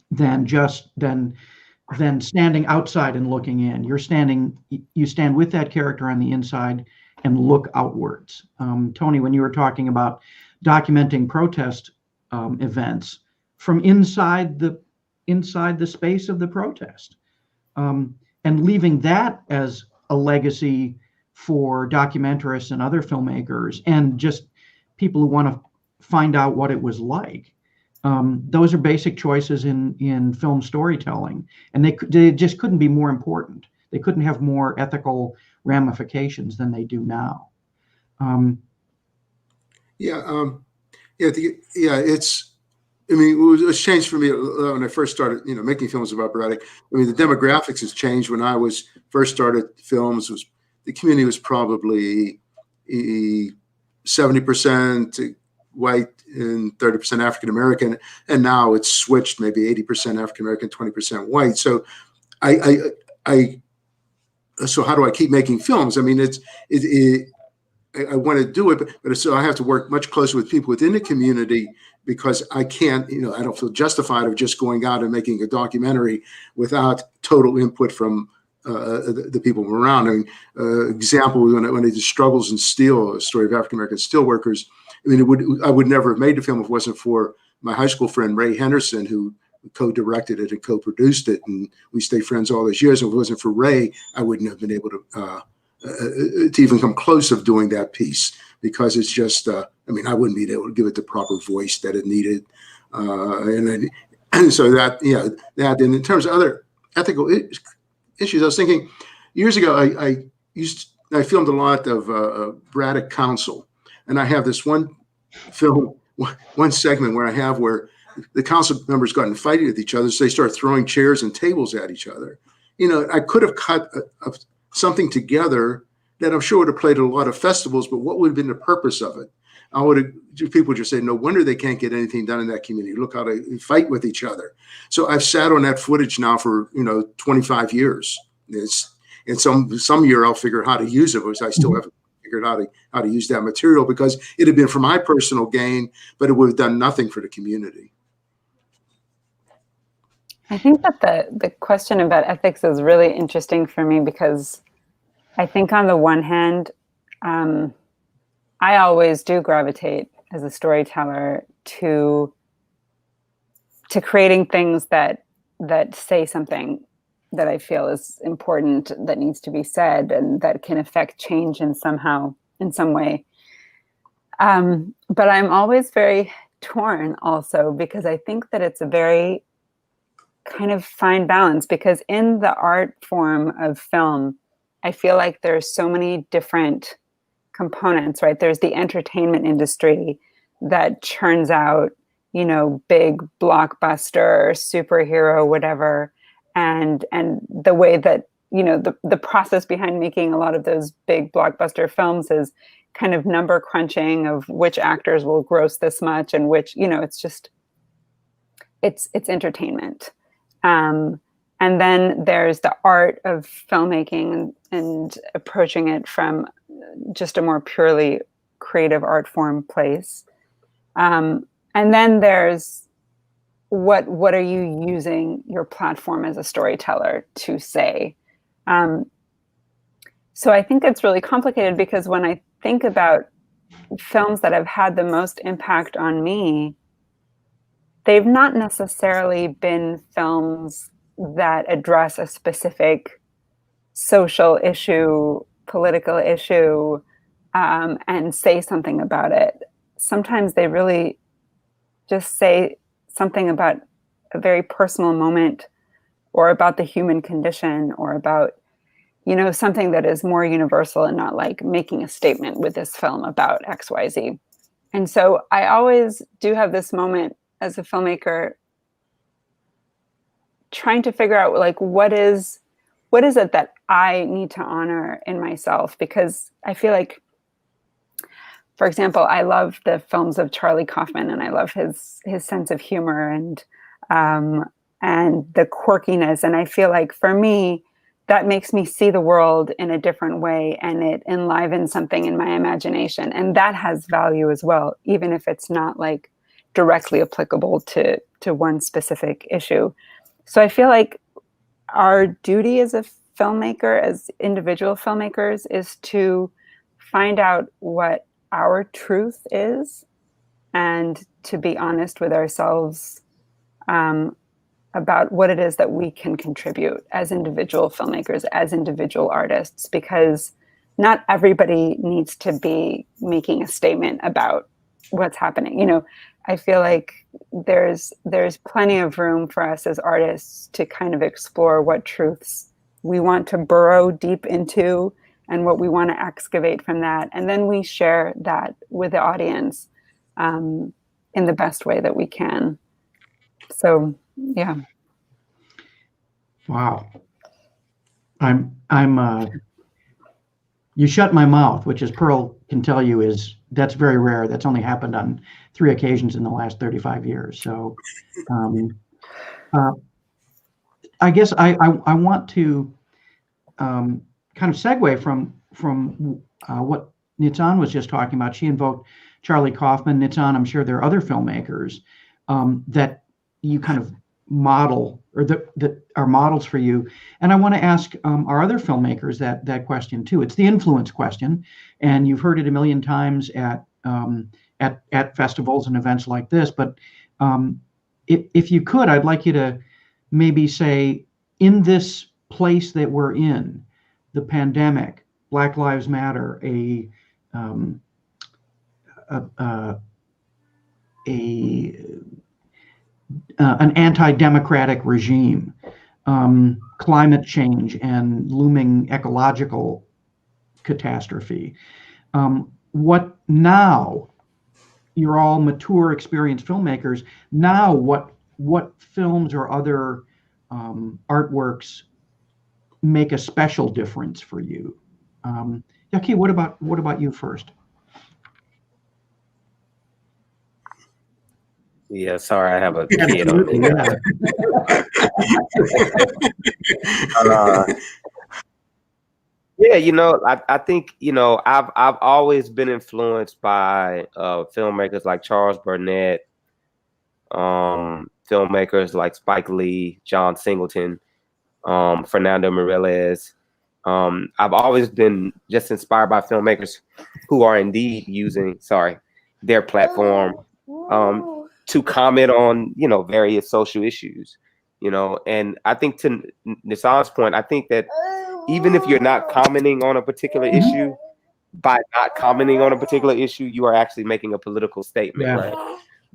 than standing outside and looking in. You stand with that character on the inside and look outwards. Tony, when you were talking about documenting protest events from inside the space of the protest, and leaving that as a legacy for documentarists and other filmmakers and just people who want to find out what it was like. Those are basic choices in film storytelling, and they just couldn't be more important. They couldn't have more ethical ramifications than they do now. It's. I mean, it was a change for me when I first started, making films about operatic. I mean, the demographics has changed. When I was first started films, the community was probably 70% white and 30% African American, and now it's switched, maybe 80% African American, 20% white. So, so how do I keep making films? I mean, I want to do it, but so I have to work much closer with people within the community, because I can't, I don't feel justified of just going out and making a documentary without total input from the people around. I mean, example, when I did Struggles in Steel, a story of African American steel workers, I mean, I would never have made the film if it wasn't for my high school friend, Ray Henderson, who co-directed it and co-produced it. And we stayed friends all those years. If it wasn't for Ray, I wouldn't have been able to even come close of doing that piece, because it's just, I wouldn't be able to give it the proper voice that it needed. And so that, that, and in terms of other ethical issues, I was thinking years ago, I filmed a lot of Braddock Council, and I have this one segment where the council members got in fighting with each other, so they start throwing chairs and tables at each other. I could have cut something together that I'm sure would have played at a lot of festivals, but what would have been the purpose of it? People would just say, no wonder they can't get anything done in that community. Look how they fight with each other. So I've sat on that footage now for 25 years. And some year I'll figure out how to use it, because I still haven't figured out how to use that material, because it had been for my personal gain, but it would have done nothing for the community. I think that the question about ethics is really interesting for me, because I think on the one hand, I always do gravitate as a storyteller to creating things that say something that I feel is important, that needs to be said, and that can affect change in some way. But I'm always very torn also, because I think that it's a very kind of fine balance, because in the art form of film, I feel like there's so many different components, right? There's the entertainment industry that churns out, big blockbuster, superhero, whatever. And the way that, the process behind making a lot of those big blockbuster films is kind of number crunching of which actors will gross this much, and which, it's entertainment. And then there's the art of filmmaking and approaching it from just a more purely creative art form place. And then there's what are you using your platform as a storyteller to say? So I think it's really complicated, because when I think about films that have had the most impact on me, they've not necessarily been films that address a specific social issue, political issue, and say something about it. Sometimes they really just say something about a very personal moment, or about the human condition, or about, something that is more universal, and not like making a statement with this film about XYZ. And so I always do have this moment as a filmmaker trying to figure out, like, what is it that I need to honor in myself? Because I feel like, for example, I love the films of Charlie Kaufman, and I love his sense of humor and the quirkiness. And I feel like for me, that makes me see the world in a different way, and it enlivens something in my imagination. And that has value as well, even if it's not like directly applicable to one specific issue. So I feel like our duty as a filmmaker, as individual filmmakers, is to find out what our truth is, and to be honest with ourselves about what it is that we can contribute as individual filmmakers, as individual artists, because not everybody needs to be making a statement about what's happening. I feel like there's plenty of room for us as artists to kind of explore what truths we want to burrow deep into, and what we want to excavate from that. And then we share that with the audience in the best way that we can. So, yeah. Wow. You shut my mouth, which, as Pearl can tell you, that's very rare. That's only happened on 3 occasions in the last 35 years. So I guess I want to kind of segue from what Nitzan was just talking about. She invoked Charlie Kaufman. Nitzan, I'm sure there are other filmmakers that you kind of model, or that are models for you. And I want to ask our other filmmakers that question too. It's the influence question, and you've heard it a million times at festivals and events like this. But If you could, I'd like you to maybe say, in this place that we're in, the pandemic, Black Lives Matter, an anti-democratic regime, climate change, and looming ecological catastrophe. What now? You're all mature, experienced filmmakers. Now, what films or other artworks make a special difference for you? Ya'Ke, what about you first? Yeah, sorry, I have a kid on me. Yeah, I think, I've always been influenced by filmmakers like Charles Burnett, filmmakers like Spike Lee, John Singleton, Fernando Meirelles. I've always been just inspired by filmmakers who are indeed using, their platform to comment on, various social issues, and I think, to Nitzan's point, I think that even if you're not commenting on a particular issue, by not commenting on a particular issue, you are actually making a political statement, right?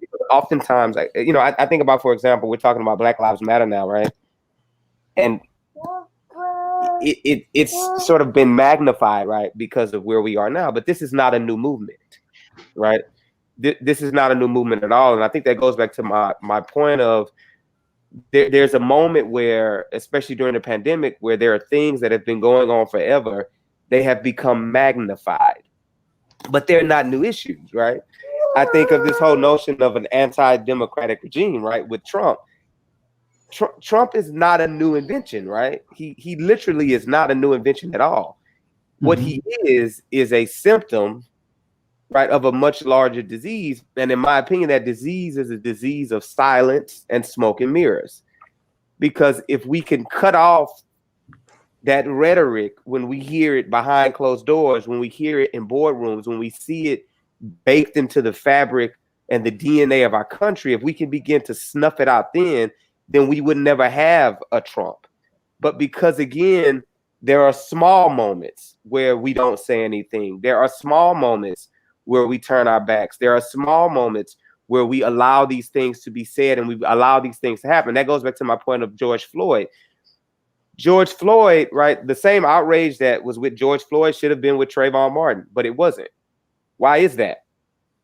Because oftentimes, I think about, for example, we're talking about Black Lives Matter now, right? And it's sort of been magnified, right, because of where we are now. But this is not a new movement, right? This is not a new movement at all. And I think that goes back to my point of there's a moment where, especially during the pandemic, where there are things that have been going on forever, they have become magnified, but they're not new issues, right? I think of this whole notion of an anti-democratic regime, right? With Trump. Trump is not a new invention, right? He literally is not a new invention at all. What he is a symptom, right, of a much larger disease. And in my opinion, that disease is a disease of silence and smoke and mirrors. Because if we can cut off that rhetoric when we hear it behind closed doors, when we hear it in boardrooms, when we see it baked into the fabric and the DNA of our country, if we can begin to snuff it out, then we would never have a Trump. But because, again, there are small moments where we don't say anything. There are small moments where we turn our backs. There are small moments where we allow these things to be said and we allow these things to happen. That goes back to my point of George Floyd. George Floyd, right? The same outrage that was with George Floyd should have been with Trayvon Martin, but it wasn't. Why is that?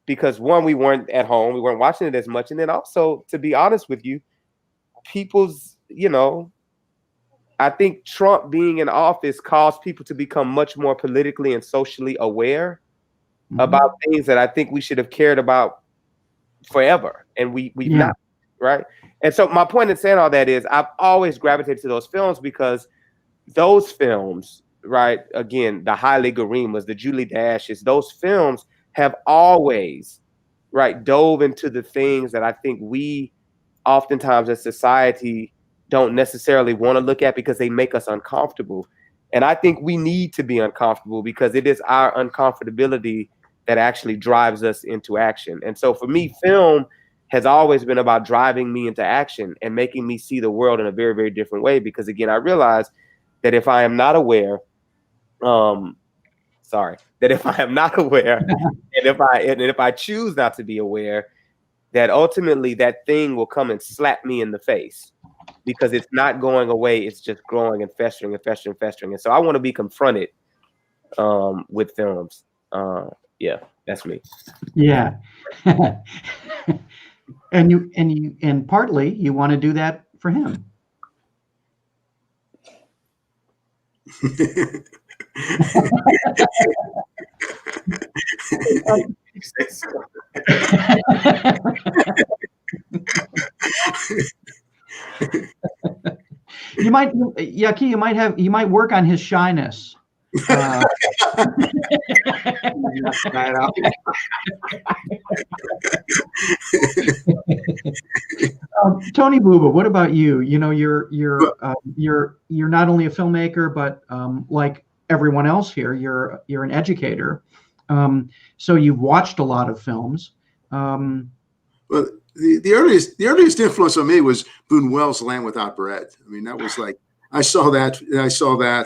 Because one, we weren't at home, we weren't watching it as much. And then also, to be honest with you, people's, I think Trump being in office caused people to become much more politically and socially aware about things that I think we should have cared about forever. And we've not, right? And so my point in saying all that is I've always gravitated to those films because those films, right, again, the Haile Garimas, the Julie Dashes, those films have always, right, dove into the things that I think we oftentimes as society don't necessarily want to look at because they make us uncomfortable. And I think we need to be uncomfortable because it is our uncomfortability that actually drives us into action. And so for me, film has always been about driving me into action and making me see the world in a very, very different way. Because again, I realize that if I am not aware, and if I choose not to be aware, that ultimately that thing will come and slap me in the face because it's not going away. It's just growing and festering and festering and festering. And so I want to be confronted with films. Yeah, that's me. Yeah. and partly you want to do that for him. You might, Ya'Ke, you might work on his shyness. Tony Buba, what about you? You're not only a filmmaker, but like everyone else here, you're an educator. So you've watched a lot of films. Well, the earliest influence on me was Buñuel's Land Without Bread. I mean, that was like, I saw that,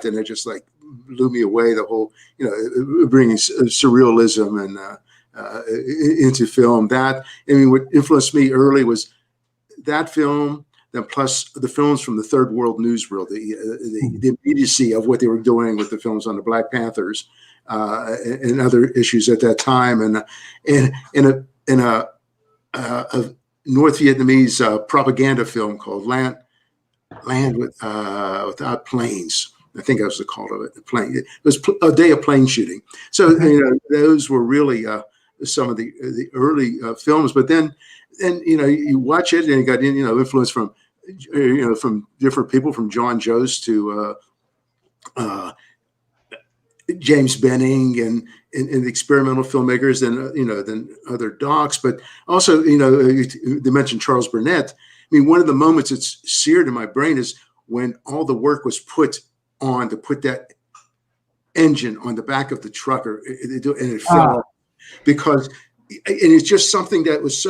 and it just like blew me away. The whole, bringing surrealism and into film. That, I mean, what influenced me early was that film. Then plus the films from the third world newsreel, the immediacy of what they were doing with the films on the Black Panthers and other issues at that time, and in a North Vietnamese propaganda film called Land Without Planes. I think that was the call of it. The plane. It was a day of plane shooting. So those were really some of the early films. But then you watch it and you got influence from from different people, from John Jost to James Benning and experimental filmmakers, then other docs, but also they mentioned Charles Burnett. I mean, one of the moments that's seared in my brain is when all the work was put on to put that engine on the back of the truck, and it fell because, and it's just something that was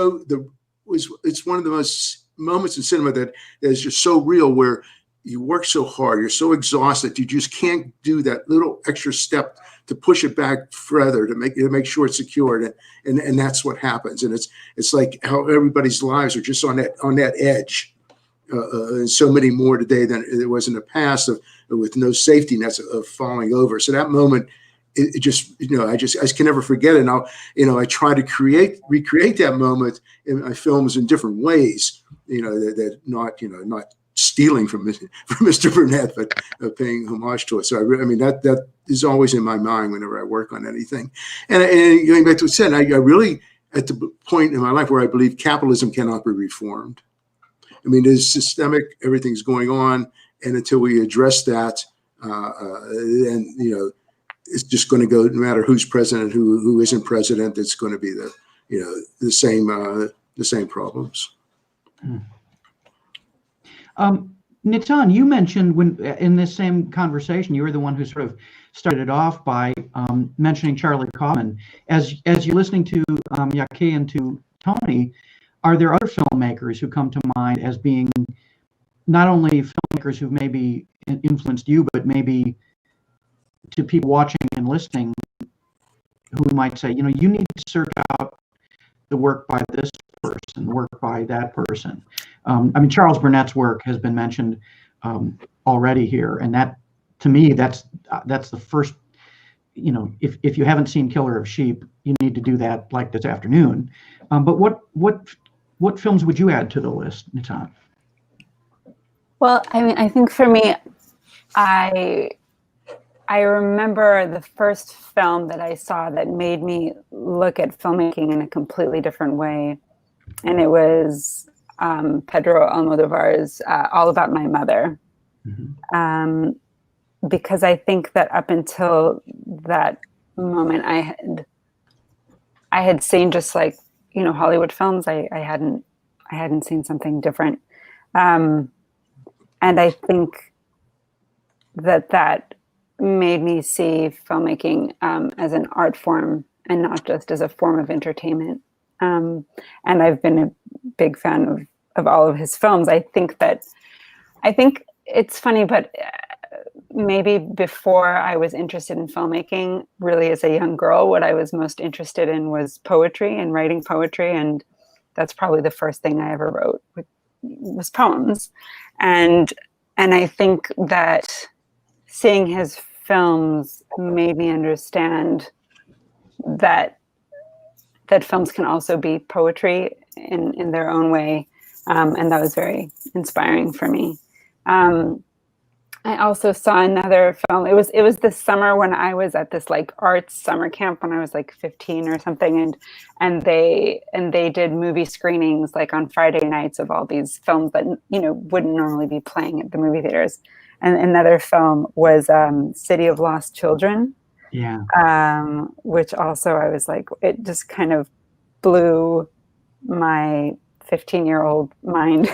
it's one of the most moments in cinema that is just so real, where you work so hard, you're so exhausted, you just can't do that little extra step to push it back further to make sure it's secured, and that's what happens. And it's like how everybody's lives are just on that edge, and so many more today than there was in the past, with no safety nets of falling over. So that moment, it just I can never forget it. And I try to recreate that moment in my films in different ways. That not stealing from Mr. Burnett, but paying homage to it. So I mean that is always in my mind whenever I work on anything. And going back to what I said, I really at the point in my life where I believe capitalism cannot be reformed. I mean, there's systemic, everything's going on, and until we address that, then it's just going to go. No matter who's president, who isn't president, it's going to be the same problems. Nitzan, you mentioned when in this same conversation, you were the one who sort of started off by mentioning Charlie Kaufman. As you're listening to Ya'Ke and to Tony, are there other filmmakers who come to mind as being not only filmmakers who've maybe influenced you, but maybe to people watching and listening who might say, you need to search out the work by this person, work by that person. I mean, Charles Burnett's work has been mentioned already here, and that, to me, that's the first. If you haven't seen Killer of Sheep, you need to do that like this afternoon. But what films would you add to the list, Nitzan? Well, I mean, I think for me, I remember the first film that I saw that made me look at filmmaking in a completely different way. And it was Pedro Almodovar's All About My Mother. Mm-hmm. Because I think that up until that moment, I had seen just like, Hollywood films. I hadn't seen something different. And I think that made me see filmmaking as an art form and not just as a form of entertainment. And I've been a big fan of all of his films. I think it's funny, but maybe before I was interested in filmmaking, really as a young girl, what I was most interested in was poetry and writing poetry. And that's probably the first thing I ever wrote was poems. And I think that seeing his films made me understand that films can also be poetry in their own way. And that was very inspiring for me. I also saw another film. It was this summer when I was at this like arts summer camp when I was like 15 or something, and they did movie screenings like on Friday nights of all these films that wouldn't normally be playing at the movie theaters. And another film was City of Lost Children. Yeah. Which also I was like, it just kind of blew my 15-year-old mind.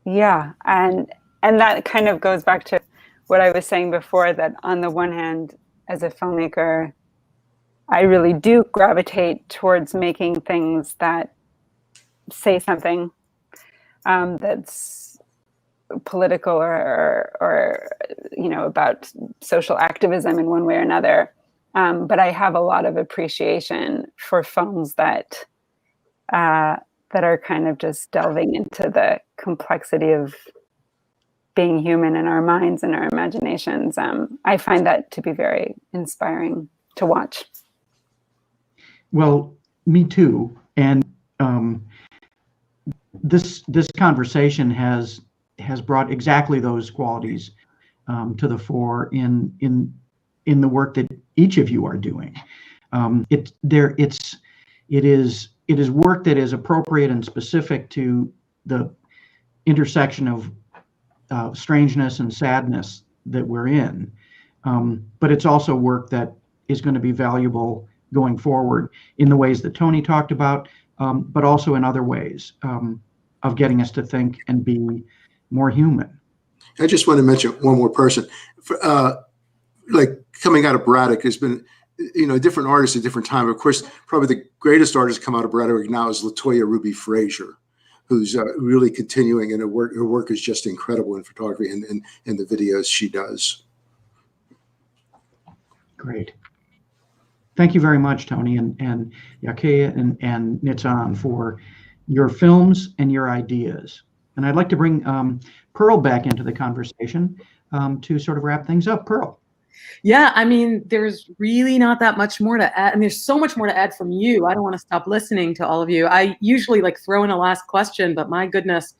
Yeah, and that kind of goes back to what I was saying before, that on the one hand, as a filmmaker, I really do gravitate towards making things that say something that's political or about social activism in one way or another. But I have a lot of appreciation for films that are kind of just delving into the complexity of being human in our minds and our imaginations. I find that to be very inspiring to watch. Well, me too. And this conversation has brought exactly those qualities to the fore in the work that each of you are doing. It is work that is appropriate and specific to the intersection of strangeness and sadness that we're in. But it's also work that is going to be valuable going forward in the ways that Tony talked about, but also in other ways of getting us to think and be more human. I just want to mention one more person. Like coming out of Braddock, there's been, different artists at different time. Of course, probably the greatest artist come out of Braddock now is LaToya Ruby Frazier, who's really continuing, and her work is just incredible in photography and the videos she does. Great. Thank you very much, Tony and Ya'Ke and Nitzan, for your films and your ideas. And I'd like to bring Pearl back into the conversation to sort of wrap things up. Pearl. Yeah, I mean, there's really not that much more to add. And there's so much more to add from you. I don't want to stop listening to all of you. I usually throw in a last question, but my goodness,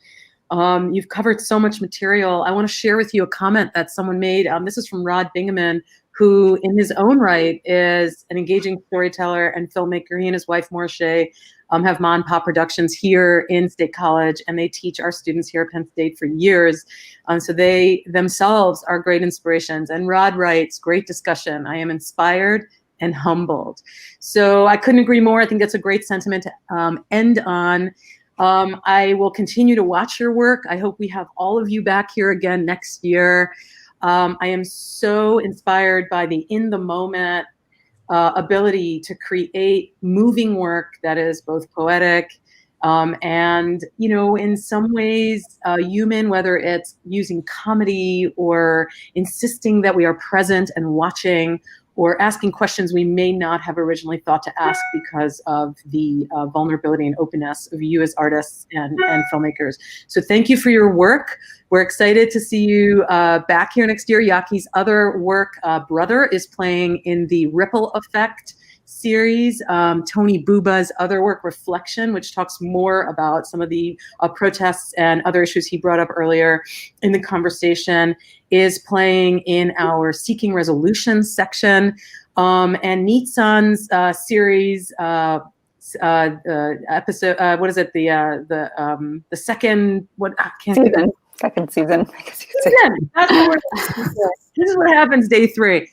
you've covered so much material. I want to share with you a comment that someone made. This is from Rod Bingaman, who in his own right is an engaging storyteller and filmmaker. He and his wife, Marsha, have Mom and Pop Productions here in State College, and they teach our students here at Penn State for years. So they themselves are great inspirations. And Rod writes, great discussion. I am inspired and humbled. So I couldn't agree more. I think that's a great sentiment to end on. I will continue to watch your work. I hope we have all of you back here again next year. I am so inspired by the in-the-moment ability to create moving work that is both poetic and, in some ways human, whether it's using comedy or insisting that we are present and watching, or asking questions we may not have originally thought to ask because of the vulnerability and openness of you as artists and filmmakers. So thank you for your work. We're excited to see you back here next year. Ya'Ke's other work, Brother, is playing in the Ripple Effect series. Tony Buba's other work, Reflection, which talks more about some of the protests and other issues he brought up earlier in the conversation, is playing in our Seeking Resolution section. And Nitzan's series episode, what is it? The second, what I can't season. Second season. That's the word. This is what happens day 3.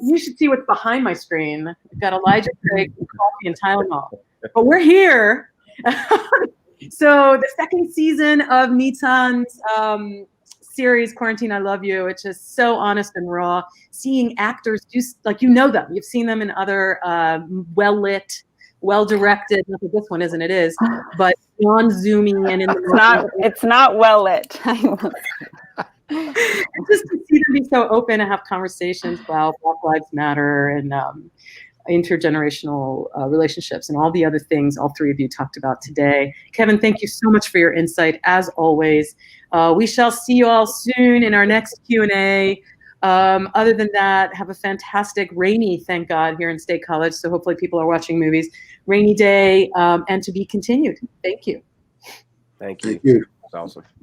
You should see what's behind my screen. I've got Elijah Craig, coffee, and Tylenol. But we're here. So the second season of Nitzan's series, Quarantine, I Love You, which is so honest and raw. Seeing actors do, them. You've seen them in other well-lit, well-directed, not that this one isn't, it is, but non-zooming and in the it's not well lit. Just to see them be so open and have conversations about Black Lives Matter and intergenerational relationships and all the other things all 3 of you talked about today. Kevin, thank you so much for your insight, as always. We shall see you all soon in our next Q&A. Other than that, have a fantastic rainy, thank God, here in State College. So hopefully people are watching movies. Rainy day, and to be continued. Thank you. Thank you. Thank you. That's awesome.